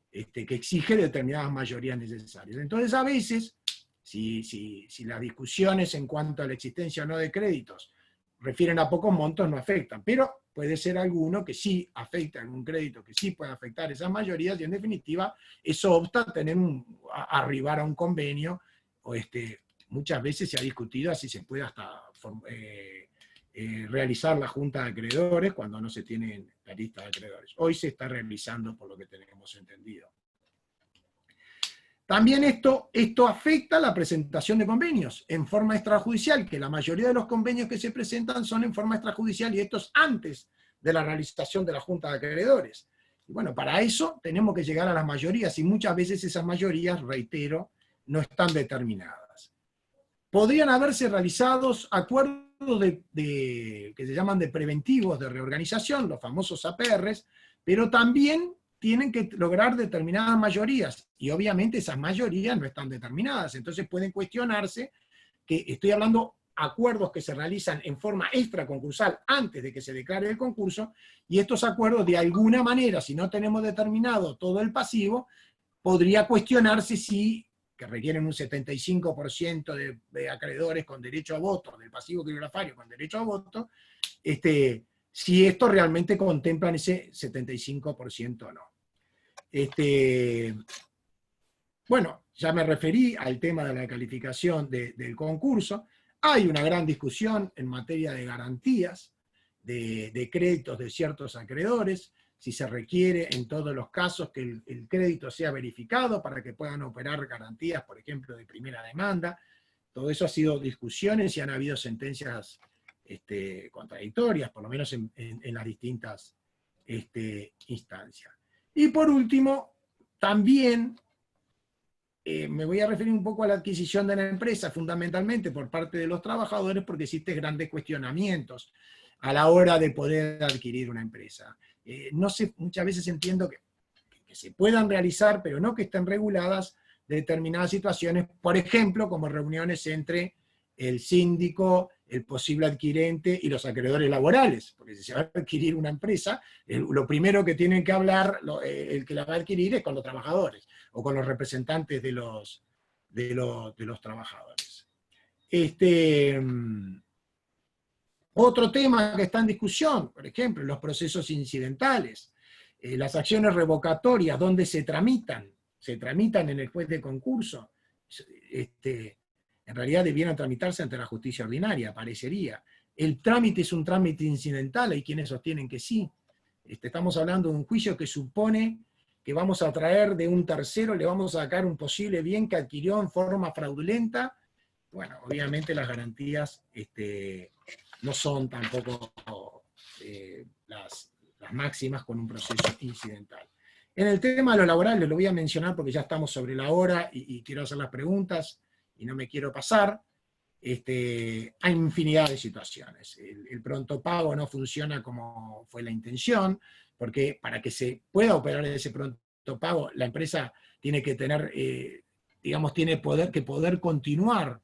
que exige determinadas mayorías necesarias. Entonces a veces, si las discusiones en cuanto a la existencia o no de créditos refieren a pocos montos, no afectan, pero puede ser alguno que sí afecta, algún crédito que sí puede afectar esas mayorías, y en definitiva eso opta a arribar a un convenio, o muchas veces se ha discutido si se puede hasta realizar la junta de acreedores cuando no se tiene la lista de acreedores. Hoy se está realizando, por lo que tenemos entendido. También esto afecta la presentación de convenios en forma extrajudicial, que la mayoría de los convenios que se presentan son en forma extrajudicial, y esto es antes de la realización de la junta de acreedores. Y bueno, para eso tenemos que llegar a las mayorías, y muchas veces esas mayorías, reitero, no están determinadas. Podrían haberse realizados acuerdos que se llaman de preventivos de reorganización, los famosos APRs, pero también tienen que lograr determinadas mayorías, y obviamente esas mayorías no están determinadas, entonces pueden cuestionarse que estoy hablando acuerdos que se realizan en forma extraconcursal antes de que se declare el concurso, y estos acuerdos de alguna manera, si no tenemos determinado todo el pasivo, podría cuestionarse si, que requieren un 75% de acreedores con derecho a voto, del pasivo criptografario con derecho a voto, si estos realmente contemplan ese 75% o no. Bueno, ya me referí al tema de la calificación del concurso. Hay una gran discusión en materia de garantías, de créditos de ciertos acreedores, si se requiere en todos los casos que el crédito sea verificado para que puedan operar garantías, por ejemplo, de primera demanda. Todo eso ha sido discusiones y han habido sentencias contradictorias, por lo menos en las distintas instancias. Y por último, también me voy a referir un poco a la adquisición de la empresa, fundamentalmente por parte de los trabajadores, porque existen grandes cuestionamientos a la hora de poder adquirir una empresa. No sé, muchas veces entiendo que se puedan realizar, pero no que estén reguladas determinadas situaciones, por ejemplo, como reuniones entre el síndico, el posible adquirente y los acreedores laborales, porque si se va a adquirir una empresa, lo primero que tienen que hablar el que la va a adquirir es con los trabajadores, o con los representantes de los trabajadores. Otro tema que está en discusión, por ejemplo, los procesos incidentales, las acciones revocatorias, ¿dónde se tramitan? Se tramitan en el juez de concurso. En realidad debieran tramitarse ante la justicia ordinaria, parecería. El trámite es un trámite incidental, hay quienes sostienen que sí. Estamos hablando de un juicio que supone que vamos a traer de un tercero, le vamos a sacar un posible bien que adquirió en forma fraudulenta. Bueno, obviamente las garantías no son tampoco las máximas con un proceso incidental. En el tema de lo laboral, lo voy a mencionar porque ya estamos sobre la hora y quiero hacer las preguntas y no me quiero pasar. Hay infinidad de situaciones. El pronto pago no funciona como fue la intención, porque para que se pueda operar ese pronto pago, la empresa tiene que tener, digamos, tiene que poder continuar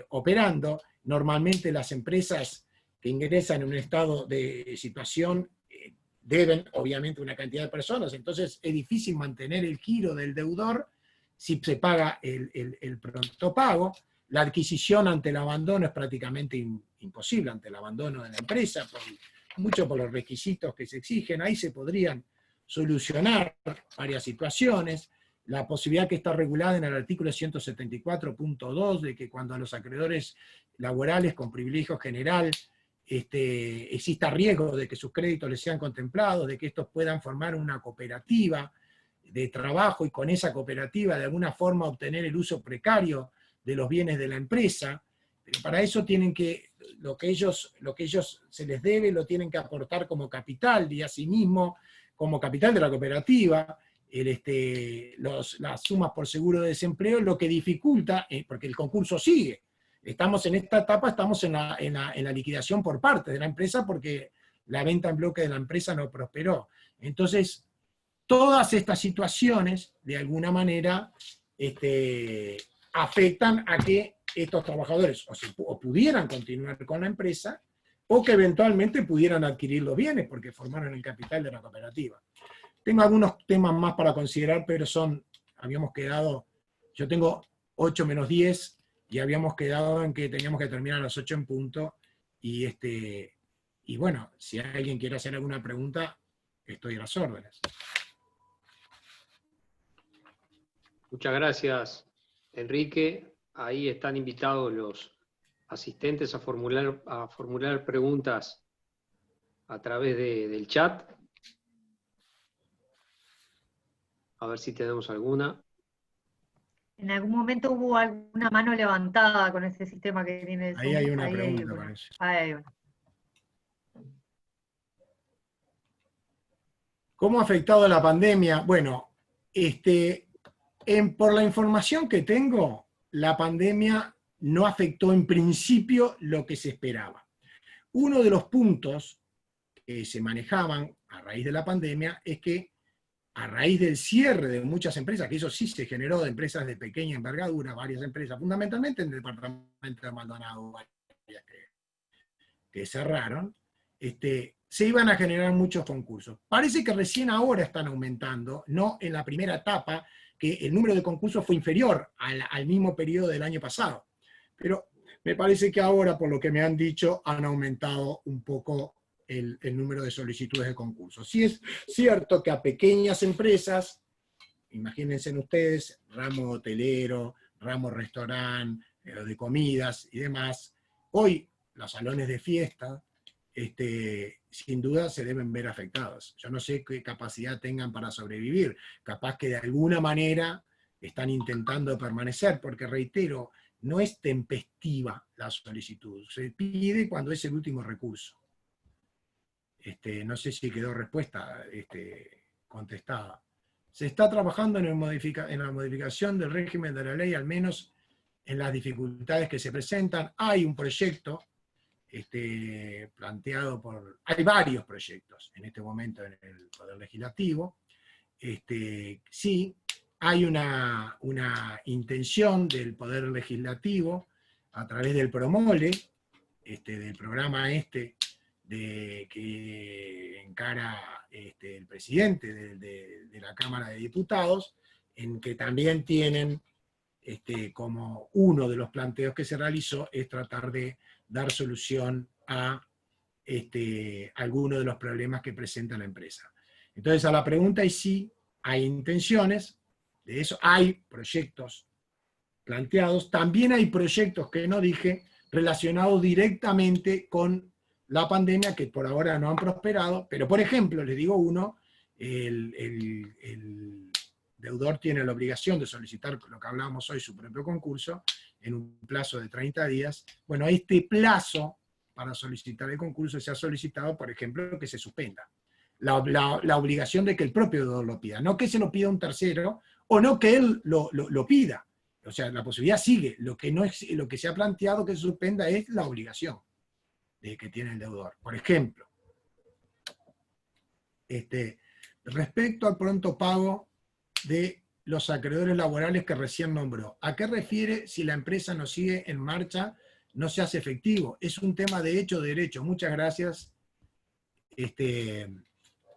operando. Normalmente las empresas que ingresan en un estado de situación deben, obviamente, una cantidad de personas, entonces es difícil mantener el giro del deudor si se paga el pronto pago. La adquisición ante el abandono es prácticamente imposible, ante el abandono de la empresa, mucho por los requisitos que se exigen. Ahí se podrían solucionar varias situaciones. La posibilidad que está regulada en el artículo 174.2 de que cuando a los acreedores laborales con privilegio general exista riesgo de que sus créditos les sean contemplados, de que estos puedan formar una cooperativa de trabajo y con esa cooperativa de alguna forma obtener el uso precario de los bienes de la empresa, pero para eso tienen que, lo que ellos se les debe lo tienen que aportar como capital, y asimismo como capital de la cooperativa, las sumas por seguro de desempleo, lo que dificulta, porque el concurso sigue. Estamos en esta etapa, estamos en la liquidación por parte de la empresa porque la venta en bloque de la empresa no prosperó. Entonces, todas estas situaciones, de alguna manera, afectan a que estos trabajadores o pudieran continuar con la empresa, o que eventualmente pudieran adquirir los bienes porque formaron el capital de la cooperativa. Tengo algunos temas más para considerar, pero habíamos quedado, yo tengo 8 menos 10, y habíamos quedado en que teníamos que terminar a las 8 en punto, y bueno, si alguien quiere hacer alguna pregunta, estoy a las órdenes. Muchas gracias, Enrique. Ahí están invitados los asistentes a formular preguntas a través del chat. A ver si tenemos alguna. En algún momento hubo alguna mano levantada con ese sistema que tiene el Zoom. Ahí hay una pregunta, parece. Ahí hay una. ¿Cómo ha afectado la pandemia? Bueno, por la información que tengo, la pandemia no afectó en principio lo que se esperaba. Uno de los puntos que se manejaban a raíz de la pandemia es que a raíz del cierre de muchas empresas, que eso sí se generó de empresas de pequeña envergadura, varias empresas, fundamentalmente en el departamento de Maldonado, varias que cerraron, se iban a generar muchos concursos. Parece que recién ahora están aumentando, no en la primera etapa, que el número de concursos fue inferior al mismo periodo del año pasado. Pero me parece que ahora, por lo que me han dicho, han aumentado un poco el número de solicitudes de concursos. Sí es cierto que a pequeñas empresas, imagínense ustedes, ramo hotelero, ramo restaurante, de comidas y demás, hoy los salones de fiesta, sin duda se deben ver afectados. Yo no sé qué capacidad tengan para sobrevivir, capaz que de alguna manera están intentando permanecer, porque reitero, no es tempestiva la solicitud, se pide cuando es el último recurso. No sé si quedó respuesta contestada. Se está trabajando en la modificación del régimen de la ley, al menos en las dificultades que se presentan. Hay un proyecto planteado por... Hay varios proyectos en este momento en el Poder Legislativo. Sí, hay una intención del Poder Legislativo a través del PROMOLE, del programa que encara el presidente de la Cámara de Diputados, en que también tienen como uno de los planteos que se realizó es tratar de dar solución a algunos de los problemas que presenta la empresa. Entonces, a la pregunta es si hay intenciones, de eso hay proyectos planteados, también hay proyectos que no dije, relacionados directamente con la pandemia, que por ahora no han prosperado, pero por ejemplo, les digo uno, el deudor tiene la obligación de solicitar, lo que hablábamos hoy, su propio concurso, en un plazo de 30 días. Bueno, este plazo para solicitar el concurso se ha solicitado, por ejemplo, que se suspenda. La obligación de que el propio deudor lo pida, no que se lo pida un tercero, o no que él lo pida. O sea, la posibilidad sigue. Lo que se ha planteado que se suspenda es la obligación que tiene el deudor. Por ejemplo, respecto al pronto pago de los acreedores laborales que recién nombró, ¿a qué refiere si la empresa no sigue en marcha, no se hace efectivo? Es un tema de hecho de derecho. Muchas gracias,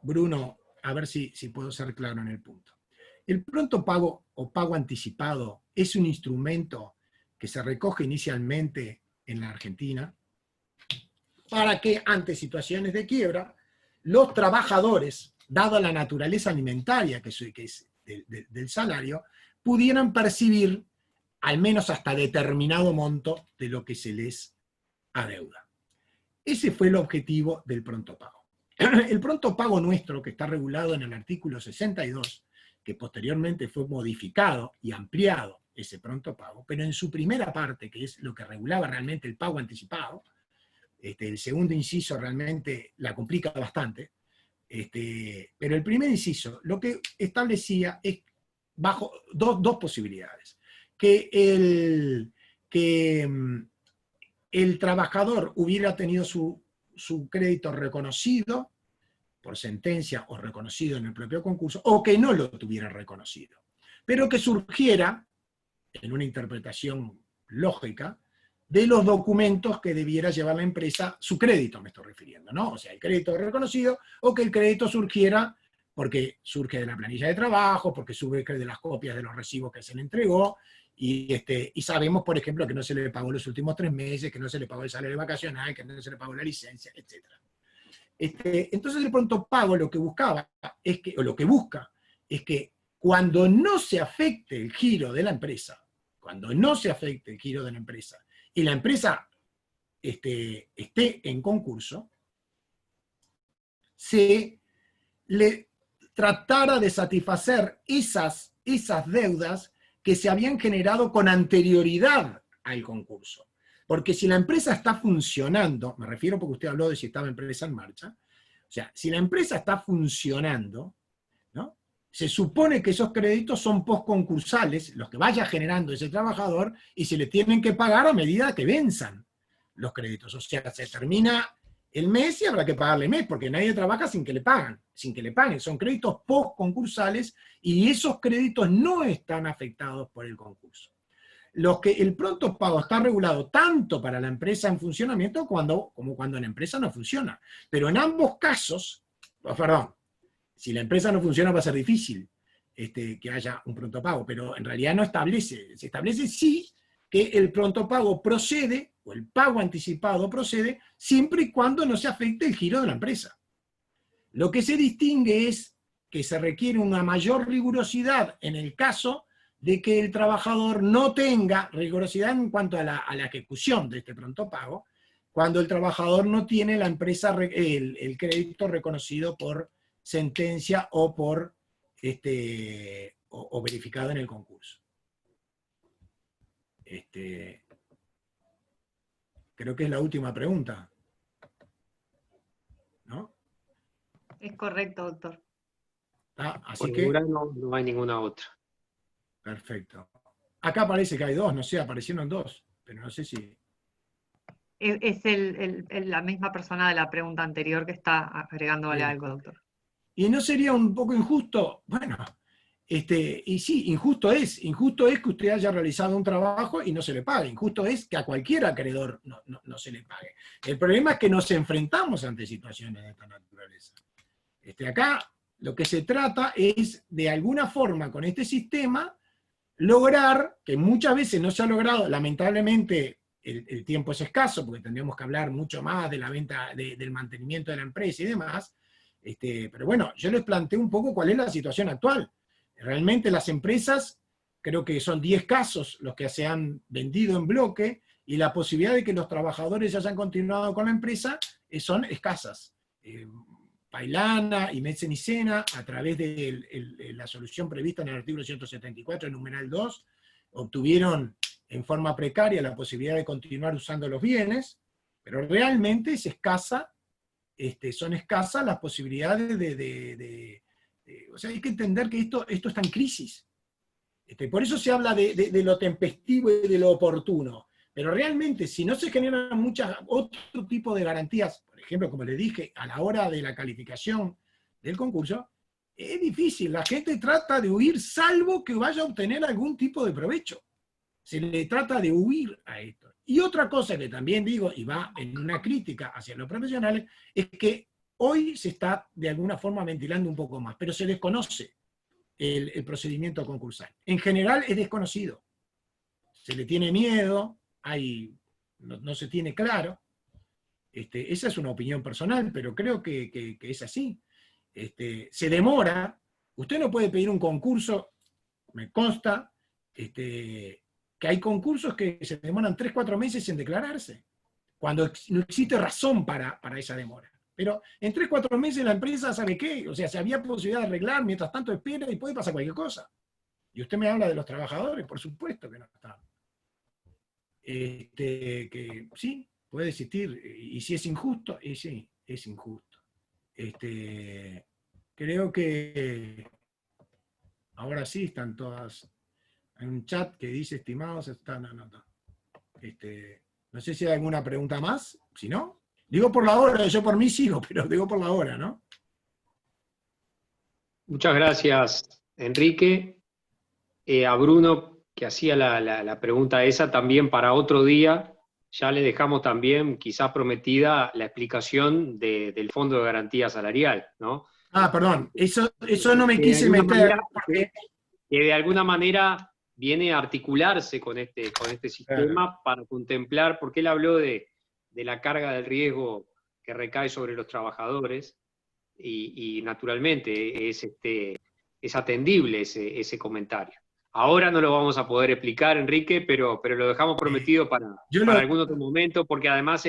Bruno, a ver si puedo ser claro en el punto. El pronto pago o pago anticipado es un instrumento que se recoge inicialmente en la Argentina para que ante situaciones de quiebra los trabajadores, dada la naturaleza alimentaria que es del salario, pudieran percibir al menos hasta determinado monto de lo que se les adeuda. Ese fue el objetivo del pronto pago. El pronto pago nuestro, que está regulado en el artículo 62, que posteriormente fue modificado y ampliado ese pronto pago, pero en su primera parte, que es lo que regulaba realmente el pago anticipado, el segundo inciso realmente la complica bastante, pero el primer inciso lo que establecía es bajo dos posibilidades. Que el trabajador hubiera tenido su crédito reconocido por sentencia o reconocido en el propio concurso, o que no lo tuviera reconocido, pero que surgiera, en una interpretación lógica, de los documentos que debiera llevar la empresa, su crédito me estoy refiriendo, ¿no? O sea, el crédito reconocido, o que el crédito surgiera porque surge de la planilla de trabajo, porque surge de las copias de los recibos que se le entregó, y sabemos, por ejemplo, que no se le pagó los últimos 3 meses, que no se le pagó el salario vacacional, que no se le pagó la licencia, etc. Entonces el pronto pago lo que buscaba, o lo que busca, es que cuando no se afecte el giro de la empresa, y la empresa esté en concurso, se le tratara de satisfacer esas deudas que se habían generado con anterioridad al concurso. Porque si la empresa está funcionando, me refiero porque usted habló de si estaba empresa en marcha, o sea, si la empresa está funcionando, ¿no?, se supone que esos créditos son postconcursales, los que vaya generando ese trabajador, y se le tienen que pagar a medida que venzan los créditos. O sea, se termina el mes y habrá que pagarle el mes, porque nadie trabaja sin que le paguen. Son créditos post-concursales y esos créditos no están afectados por el concurso. El pronto pago está regulado tanto para la empresa en funcionamiento como cuando la empresa no funciona. Pero en ambos casos, perdón, si la empresa no funciona va a ser difícil que haya un pronto pago, pero en realidad no establece. Se establece sí que el pronto pago procede, o el pago anticipado procede, siempre y cuando no se afecte el giro de la empresa. Lo que se distingue es que se requiere una mayor rigurosidad en el caso de que el trabajador no tenga rigurosidad en cuanto a la ejecución de este pronto pago, cuando el trabajador no tiene la empresa el crédito reconocido por sentencia o por o verificado en el concurso. Creo que es la última pregunta, ¿no? Es correcto, doctor. Así Por que ahora no hay ninguna otra. perfecto. Acá parece que hay dos, no sé, aparecieron dos, pero no sé si... Es la misma persona de la pregunta anterior que está agregándole algo, doctor. ¿Y no sería un poco injusto? Bueno, y sí, injusto es que usted haya realizado un trabajo y no se le pague, injusto es que a cualquier acreedor no se le pague. El problema es que nos enfrentamos ante situaciones de esta naturaleza. Acá lo que se trata es, de alguna forma, con este sistema, lograr, que muchas veces no se ha logrado, lamentablemente el tiempo es escaso, porque tendríamos que hablar mucho más de la venta, del mantenimiento de la empresa y demás, pero bueno, yo les planteo un poco cuál es la situación actual. Realmente las empresas, creo que son 10 casos los que se han vendido en bloque, y la posibilidad de que los trabajadores hayan continuado con la empresa son escasas. Pailana y Metzen-Icena, a través de la solución prevista en el artículo 174, el numeral 2, obtuvieron en forma precaria la posibilidad de continuar usando los bienes, pero realmente es escasa, son escasas las posibilidades o sea, hay que entender que esto está en crisis. Por eso se habla de lo tempestivo y de lo oportuno. Pero realmente, si no se generan otro tipo de garantías, por ejemplo, como le dije, a la hora de la calificación del concurso, es difícil. La gente trata de huir, salvo que vaya a obtener algún tipo de provecho. Se le trata de huir a esto. Y otra cosa que también digo, y va en una crítica hacia los profesionales, es que hoy se está de alguna forma ventilando un poco más, pero se desconoce el procedimiento concursal. En general es desconocido. Se le tiene miedo, no se tiene claro. Esa es una opinión personal, pero creo que es así. Se demora. Usted no puede pedir un concurso, me consta, que hay concursos que se demoran 3 o 4 meses en declararse, cuando no existe razón para esa demora. Pero en 3 o 4 meses la empresa sabe qué, o sea, si había posibilidad de arreglar, mientras tanto espera y puede pasar cualquier cosa. Y usted me habla de los trabajadores, por supuesto que no están. Que sí, puede existir, y si es injusto, y sí, es injusto. Creo que ahora sí están todas. Hay un chat que dice, estimados, están anotados. No sé si hay alguna pregunta más, si no. Digo por la hora, yo por mí sigo, pero digo por la hora, ¿no? Muchas gracias, Enrique. A Bruno, que hacía la pregunta esa, también para otro día, ya le dejamos también, quizás prometida, la explicación del Fondo de Garantía Salarial, ¿no? Perdón, eso no me quise meter. Que de alguna manera viene a articularse con este sistema para contemplar, porque él habló de la carga del riesgo que recae sobre los trabajadores, y naturalmente es atendible ese comentario. Ahora no lo vamos a poder explicar, Enrique, pero lo dejamos prometido para algún otro momento, porque además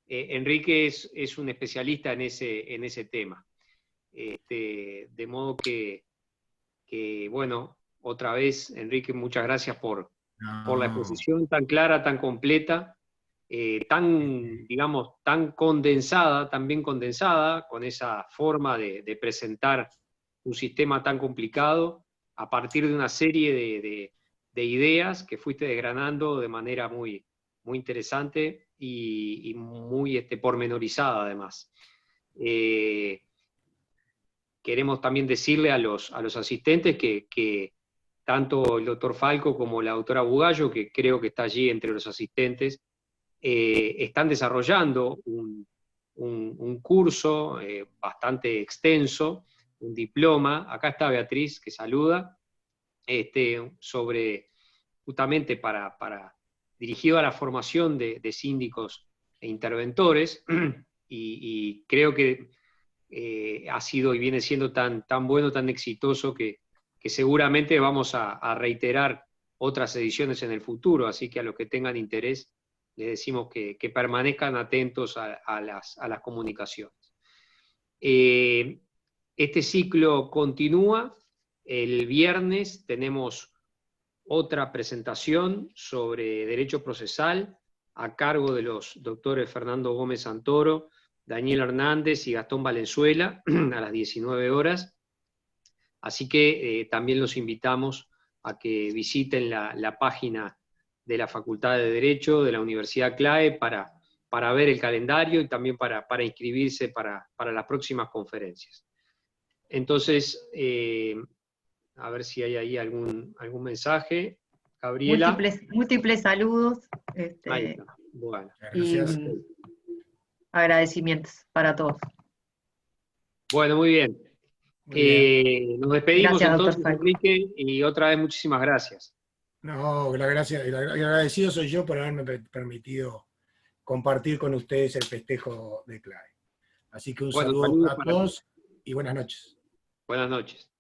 Enrique es un especialista en ese tema. De modo que, bueno, otra vez, Enrique, muchas gracias por la exposición tan clara, tan completa, digamos, tan condensada, tan bien condensada, con esa forma de presentar un sistema tan complicado a partir de una serie de ideas que fuiste desgranando de manera muy, muy interesante y muy pormenorizada además. Queremos también decirle a los asistentes que tanto el doctor Falco como la doctora Bugallo, que creo que está allí entre los asistentes, están desarrollando un curso bastante extenso, un diploma, acá está Beatriz que saluda, sobre justamente dirigido a la formación de síndicos e interventores, y creo que ha sido y viene siendo tan bueno, tan exitoso, que seguramente vamos a reiterar otras ediciones en el futuro, así que a los que tengan interés les decimos que permanezcan atentos a las comunicaciones. Este ciclo continúa. El viernes tenemos otra presentación sobre derecho procesal a cargo de los doctores Fernando Gómez Santoro, Daniel Hernández y Gastón Valenzuela a las 19 horas. Así que también los invitamos a que visiten la página de la Facultad de Derecho de la Universidad CLAE para ver el calendario y también para inscribirse para las próximas conferencias. Entonces, a ver si hay ahí algún mensaje. Gabriela. Múltiples saludos. Ahí está. Bueno. Gracias. Y agradecimientos para todos. Bueno, muy bien. Nos despedimos Gracias, entonces, doctor Enrique, y otra vez muchísimas gracias. No, el agradecido soy yo por haberme permitido compartir con ustedes el festejo de CLAE. Así que un saludo a todos y buenas noches. Buenas noches.